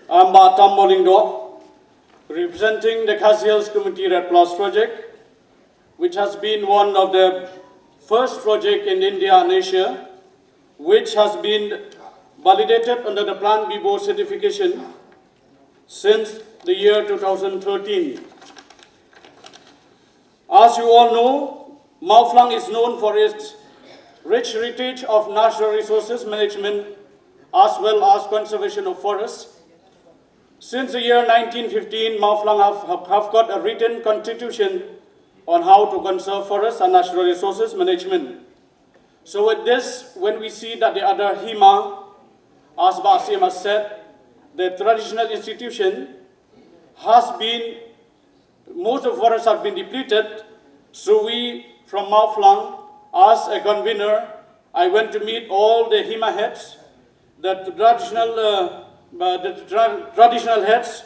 I'm Tambor Lyngdoh, representing the Khasi Hills Community Red Plus project, which has been one of the first projects in India and Asia, which has been validated under the Plan BBO certification since the year 2013. As you all know, Mawphlang is known for its rich heritage of natural resources management as well as conservation of forests. Since the year 1915, Mawphlang have got a written constitution on how to conserve forests and natural resources management. So with this, when we see that the other Hima, as Basim has said, the traditional institution has been, most of forests have been depleted. So we, from Mawphlang, as a convener, I went to meet all the Hima heads, the traditional heads,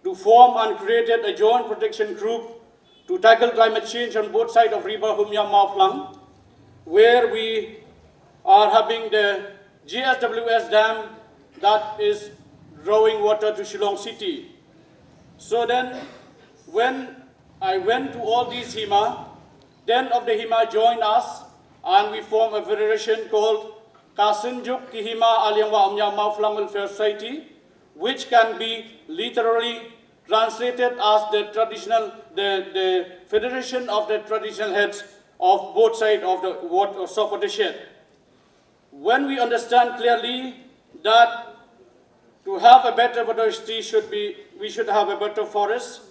to form and created a joint protection group to tackle climate change on both sides of river Umiam Mawphlang, where we are having the GSWS dam that is drawing water to Shillong city. So then, when I went to all these Hima, 10 of the Hima joined us, and we formed a federation called Synjuk, Hima, Arliang, Umiam, Mawphlang Welfare Society, which can be literally translated as the federation of the traditional heads of both sides of the watershed. When we understand clearly that to have a better biodiversity we should have a better forest,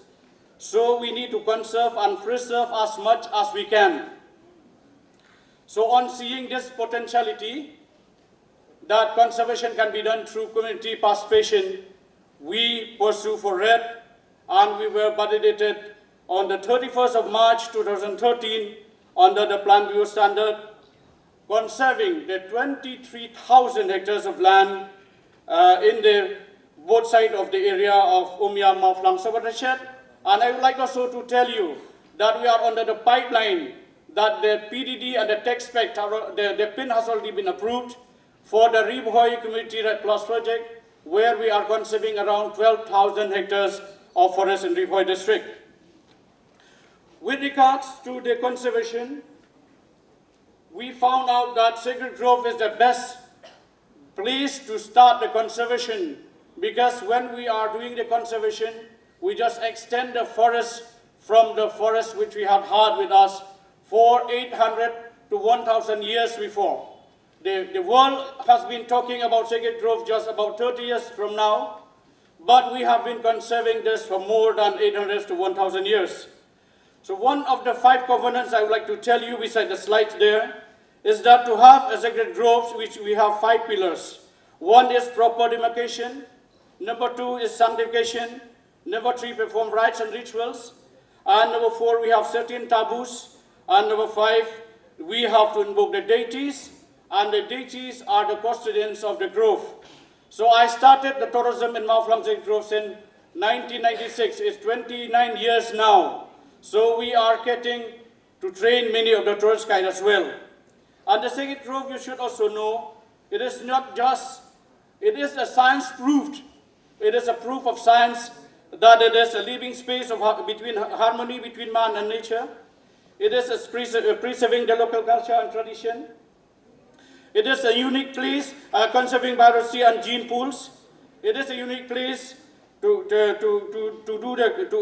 so we need to conserve and preserve as much as we can. So on seeing this potentiality, that conservation can be done through community participation, we pursue for RED, and we were validated on the 31st of March 2013 under the Plan BBO standard, conserving the 23,000 hectares of land in the both sides of the area of Umiam Mawphlang watershed. And I would like also to tell you that we are under the pipeline that the PDD and the text spec, the PIN has already been approved for the Ribohoi Community Red Plus project, where we are conserving around 12,000 hectares of forest in Ribohoi district. With regards to the conservation, we found out that Sacred Grove is the best place to start the conservation, because when we are doing the conservation, we just extend the forest from the forest which we have had with us for 800 to 1,000 years before. The world has been talking about Sacred Grove just about 30 years from now, but we have been conserving this for more than 800 to 1,000 years. So one of the 5 covenants I would like to tell you beside the slides there is that to have a Sacred Grove, which we have 5 pillars. One is proper demarcation, number 2 is sanctification, number 3 perform rites and rituals, and number 4 we have certain taboos, and number 5 we have to invoke the deities, and the deities are the custodians of the grove. So I started the tourism in Mawphlang Sacred Grove in 1996. It's 29 years now. So we are getting to train many of the tourist guides as well. And the Sacred Grove, you should also know, it is not just, it is a science proved. It is a proof of science that it is a living space of harmony between man and nature. It is preserving the local culture and tradition. It is a unique place conserving biodiversity and gene pools. It is a unique place to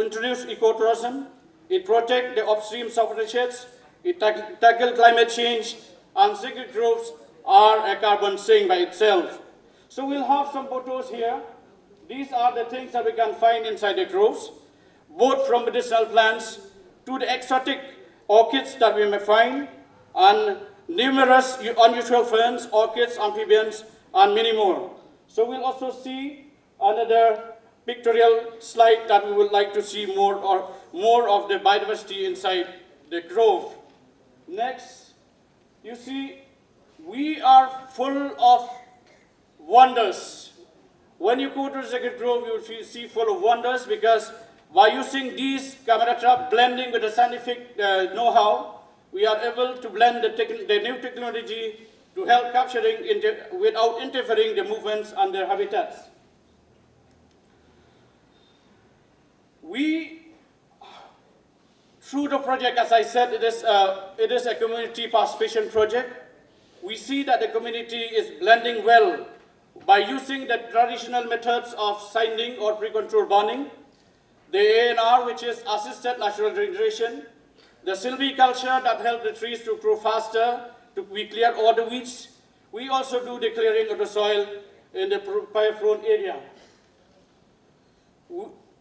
introduce ecotourism. It protects the upstream watersheds. It tackles climate change, and Sacred Groves are a carbon sink by itself. So we'll have some photos here. These are the things that we can find inside the groves, both from medicinal plants to the exotic orchids that we may find, and numerous unusual ferns, orchids, amphibians, and many more. So we'll also see another pictorial slide that we would like to see more of the biodiversity inside the grove. Next, you see, we are full of wonders. When you go to Sacred Grove, you will see full of wonders, because by using these camera trap, blending with the scientific know-how, we are able to blend the new technology to help capturing without interfering the movements and their habitats. Through the project, as I said, it is a community participation project. We see that the community is blending well by using the traditional methods of sinding or pre-controlled burning, the ANR, which is assisted natural regeneration, the silviculture that helps the trees to grow faster, we clear all the weeds. We also do the clearing of the soil in the fire-prone area.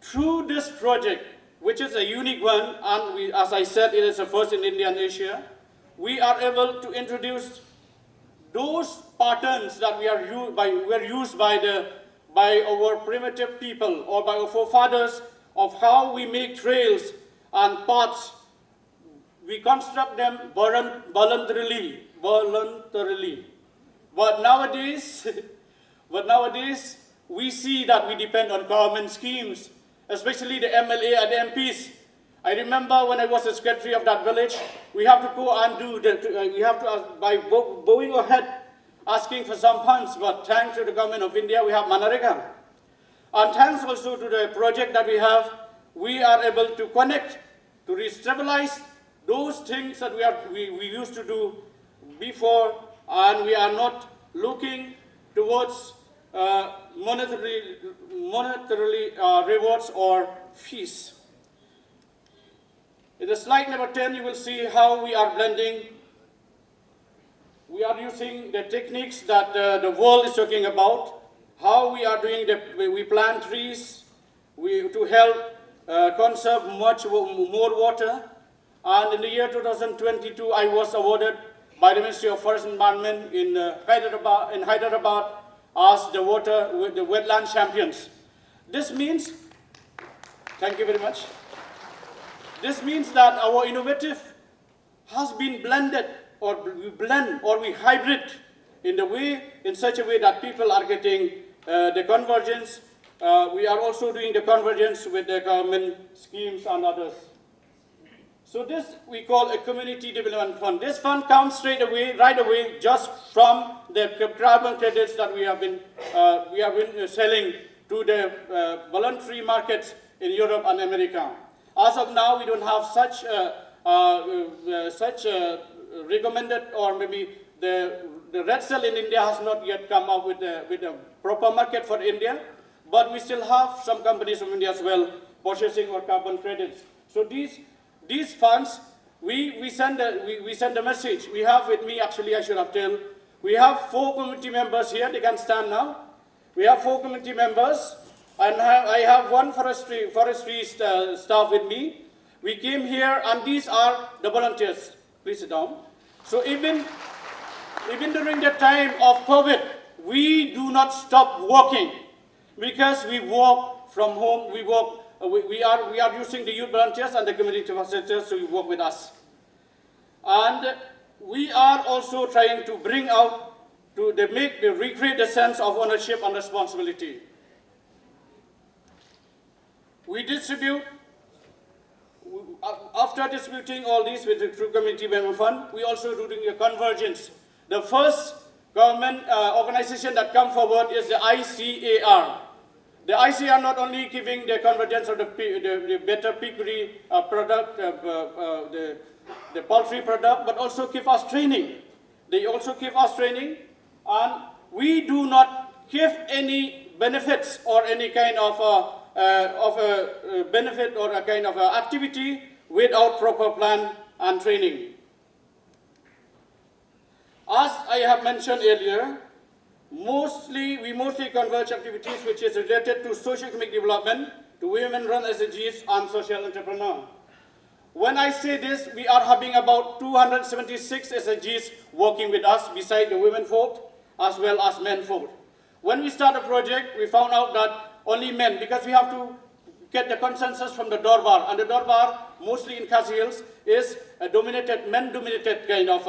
Through this project, which is a unique one, and as I said, it is the first in India and Asia, we are able to introduce those patterns that were used by our primitive people or by our forefathers of how we make trails and paths. We construct them voluntarily. But nowadays, we see that we depend on government schemes, especially the MLA and the MPs. I remember when I was the secretary of that village, we have to go and by bowing our head, asking for some funds, but thanks to the government of India, we have Manarega. And thanks also to the project that we are able to connect, to restabilize those things that we used to do before, and we are not looking towards monetarily rewards or fees. In the slide number 10, you will see how we are blending. We are using the techniques that the world is talking about, how we are doing we plant trees to help conserve much more water. And in the year 2022, I was awarded by the Ministry of Forest and Environment in Hyderabad as the wetland champions. This means, thank you very much. This means that our innovative has been blended, or we blend, or we hybrid in such a way that people are getting the convergence. We are also doing the convergence with the government schemes and others. So this we call a community development fund. This fund comes right away, just from the carbon credits that we have been selling to the voluntary markets in Europe and America. As of now, we don't have such recommended, or maybe the red cell in India has not yet come up with a proper market for India, but we still have some companies from India as well purchasing our carbon credits. So these funds, we send a message. We have with me, actually I should have told, we have 4 community members here. They can stand now. We have 4 community members, and I have 1 forestry staff with me. We came here, and these are the volunteers. Please sit down. So even during the time of COVID, we do not stop working, because we work from home. We are using the youth volunteers and the community facilitators to work with us. And we are also trying to bring out, recreate the sense of ownership and responsibility. We distribute, after distributing all these with the True Community Development Fund, we also do the convergence. The first government organization that come forward is the ICAR. The ICAR not only giving the convergence of the better piggery product, the poultry product, but also give us training. They also give us training, and we do not give any benefits or any kind of a benefit or a kind of activity without proper plan and training. As I have mentioned earlier, we mostly converge activities which is related to socio-economic development, to women-run SDGs and social entrepreneur. When I say this, we are having about 276 SDGs working with us beside the women folk as well as men folk. When we start a project, we found out that only men, because we have to get the consensus from the Dorbar, and the Dorbar, mostly in Khasi Hills, is a men-dominated kind of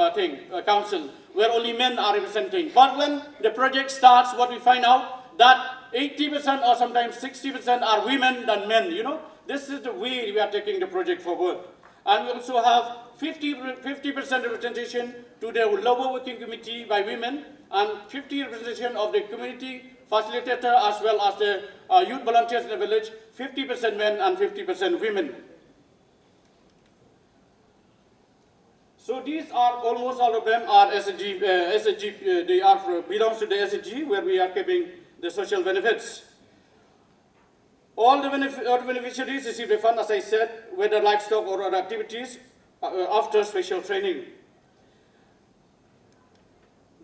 council, where only men are representing. But when the project starts, what we find out, that 80% or sometimes 60% are women than men, you know. This is the way we are taking the project forward. And we also have 50% representation to the lower working committee by women, and 50% representation of the community facilitator as well as the youth volunteers in the village, 50% men and 50% women. So these are, almost all of them are SHG, they are belongs to the SHG, where we are keeping the social benefits. All the beneficiaries receive a fund, as I said, whether livestock or other activities, after special training.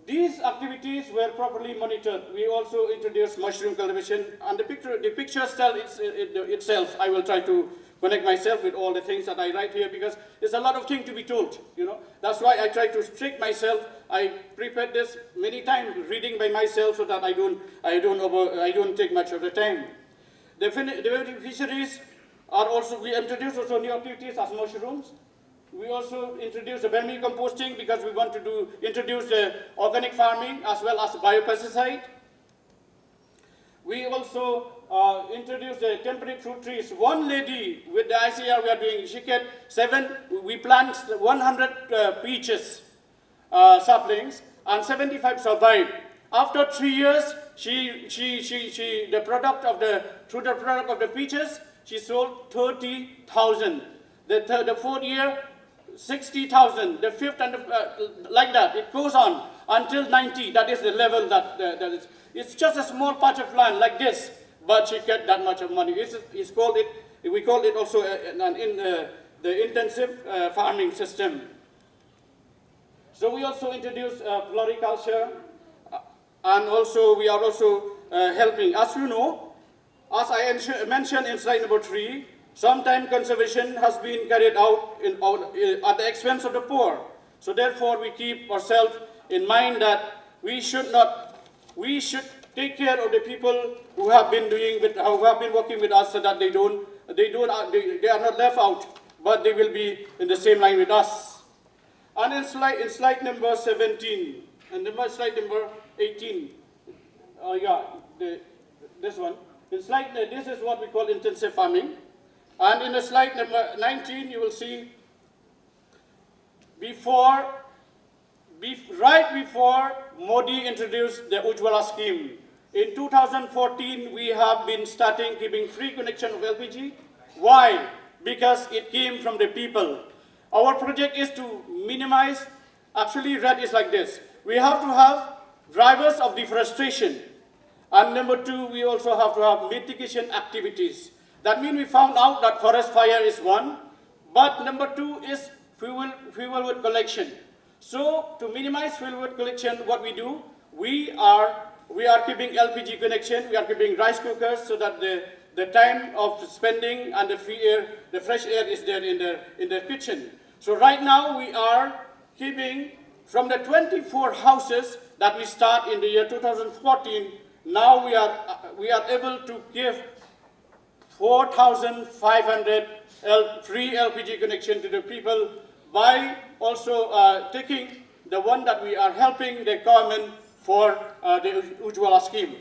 These activities were properly monitored. We also introduced mushroom cultivation, and the picture tells itself. I will try to connect myself with all the things that I write here, because there's a lot of things to be told. That's why I try to strict myself. I prepared this many times, reading by myself, so that I don't take much of the time. The beneficiaries are also, we introduced also new activities as mushrooms. We also introduced the vermicomposting, because we want to introduce organic farming as well as biopesticide. We also introduced the temporary fruit trees. One lady with the ICR we are doing, she get we plant 100 peaches saplings, and 75 survived. After 3 years, through the product of the peaches, she sold 30,000. The fourth year, 60,000. The fifth, and like that. It goes on until 90. That is the level that is. It's just a small patch of land like this, but she get that much of money. We call it also the intensive farming system. So we also introduced floriculture, and also we are also helping. As you know, as I mentioned in slide number 3, sometimes conservation has been carried out at the expense of the poor. So therefore, we keep ourselves in mind that we should take care of the people who have been working with us, so that they are not left out, but they will be in the same line with us. And in slide number 17, and slide number 18, this one. This is what we call intensive farming. And in the slide number 19, you will see right before Modi introduced the Ujjwala scheme. In 2014, we have been starting giving free connection of LPG. Why? Because it came from the people. Our project is to minimize, actually red is like this. We have to have drivers of deforestation. And number 2, we also have to have mitigation activities. That means we found out that forest fire is one, but number 2 is fuel wood collection. So to minimize fuel wood collection, what we do, we are keeping LPG connection, we are keeping rice cookers, so that the time of spending and the fresh air is there in the kitchen. So right now we are keeping, from the 24 houses that we start in the year 2014, now we are able to give 4,500 free LPG connection to the people, by also taking the one that we are helping the government for the Ujjwala scheme.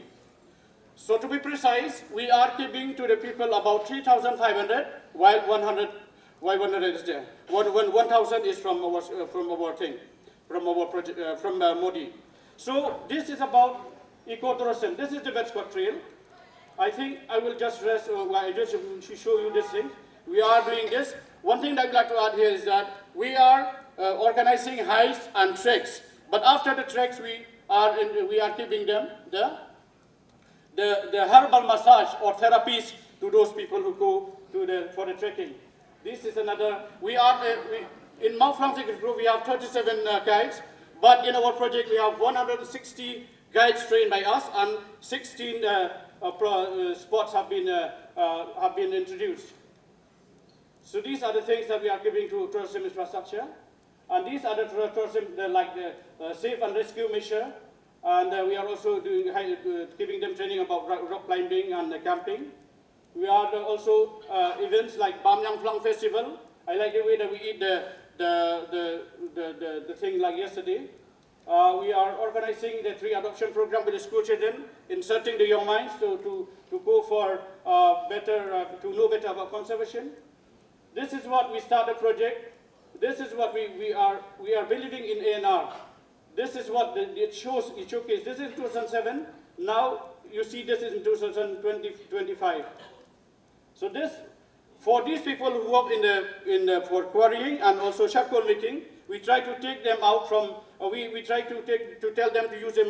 So to be precise, we are giving to the people about 3,500, while 100 is there. 1,000 is from our thing, from our project, from Modi. So this is about ecotourism. This is the Vetscott Trail. I think I will just rest, I just show you this thing. We are doing this. One thing that I'd like to add here is that we are organizing hikes and treks. But after the treks, we are giving them the herbal massage or therapies to those people who go for the trekking. This is another. In Mawphlang Secret Group, we have 37 guides, but in our project we have 160 guides trained by us, and 16 spots have been introduced. So these are the things that we are giving to tourism infrastructure, and these are the tourism like the safe and rescue measure, and we are also giving them training about rock climbing and camping. We are also events like Mawphlang Festival. I like the way that we eat the thing like yesterday. We are organizing the tree adoption program with the school children, inserting the young minds to go for to know better about conservation. This is what we start the project. This is what we are believing in ANR. This is what it showcase. This is 2007. Now you see this is in 2025. So this, for these people who work for quarrying and also charcoal making, we try to take them out from, we try to tell them to use the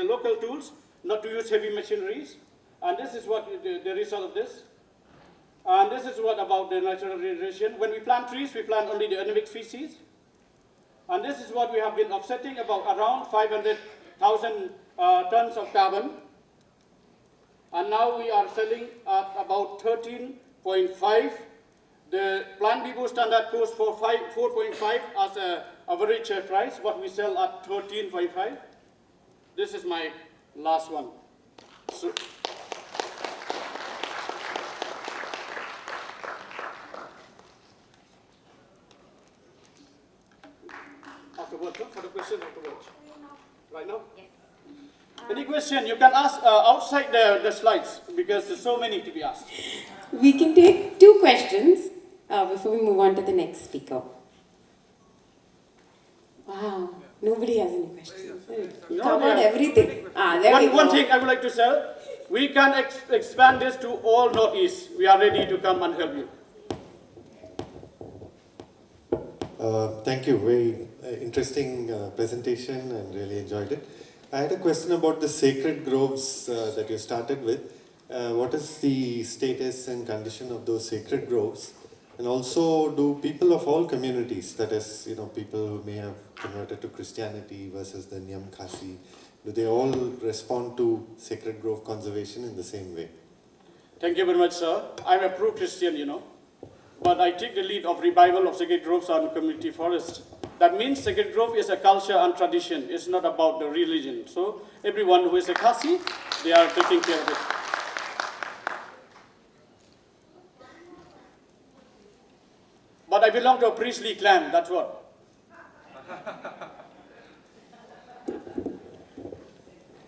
local tools, not to use heavy machineries. And this is what the result of this. And this is what about the natural regeneration. When we plant trees, we plant only the endemic species. And this is what we have been offsetting, about around 500,000 tons of carbon. And now we are selling at about 13.5. The plant depot standard goes for 4.5 as an average price, but we sell at 13.5. This is my last one. So, afterwards, for the question afterwards. Right now? Yes. Any question? You can ask outside the slides, because there's so many to be asked. We can take 2 questions before we move on to the next speaker. Wow, nobody has any questions. Covered everything. One thing I would like to say, we can expand this to all Northeast. We are ready to come and help you. Thank you. Very interesting presentation and really enjoyed it. I had a question about the sacred groves that you started with. What is the status and condition of those sacred groves? And also, do people of all communities, that is, people who may have converted to Christianity versus the Umiam Khasi, do they all respond to sacred grove conservation in the same way? Thank you very much, sir. I'm a pro-Christian, but I take the lead of revival of sacred groves and community forests. That means sacred grove is a culture and tradition. It's not about the religion. So everyone who is a Khasi, they are taking care of it. But I belong to a priestly clan, that's what.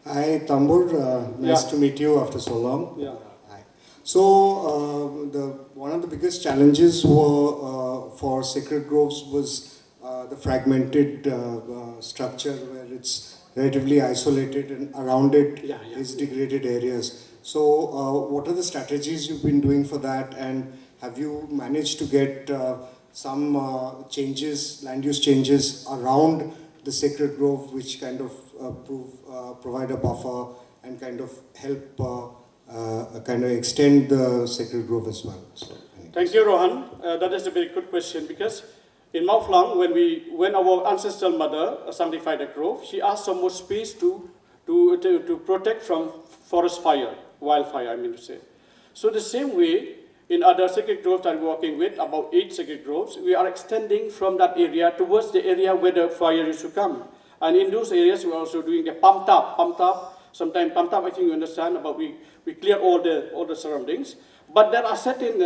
Hi, Tambor. Nice to meet you after so long. Yeah. Hi. So, one of the biggest challenges were, for sacred groves was the fragmented structure, where it's relatively isolated and around it is degraded areas. So, what are the strategies you've been doing for that, and have you managed to get some changes, land use changes around the sacred grove, which kind of provide a buffer and kind of help kind of extend the sacred grove as well? So, thank you, Rohan. That is a very good question, because in Mawphlang, when our ancestral mother sanctified the grove, she asked some more space to protect from forest fire, wildfire, I mean to say. So the same way, in other sacred groves that we're working with, about 8 sacred groves, we are extending from that area towards the area where the fire used to come. And in those areas, we're also doing the pumped up. Sometimes pumped up, I think you understand, about we clear all the surroundings. But there are certain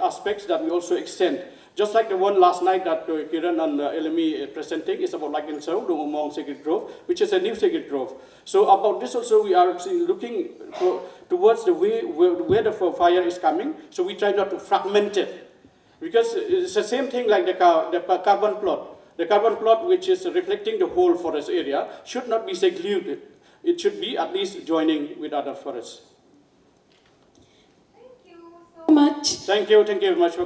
aspects that we also extend. Just like the one last night that Kiran and Elemi presenting is about like in Sao, the Umam Sacred Grove, which is a new sacred grove. So about this also we are looking towards the way where the fire is coming, so we try not to fragment it. Because it's the same thing like the carbon plot. The carbon plot, which is reflecting the whole forest area, should not be secluded. It should be at least joining with other forests. Thank you so much. Thank you very much.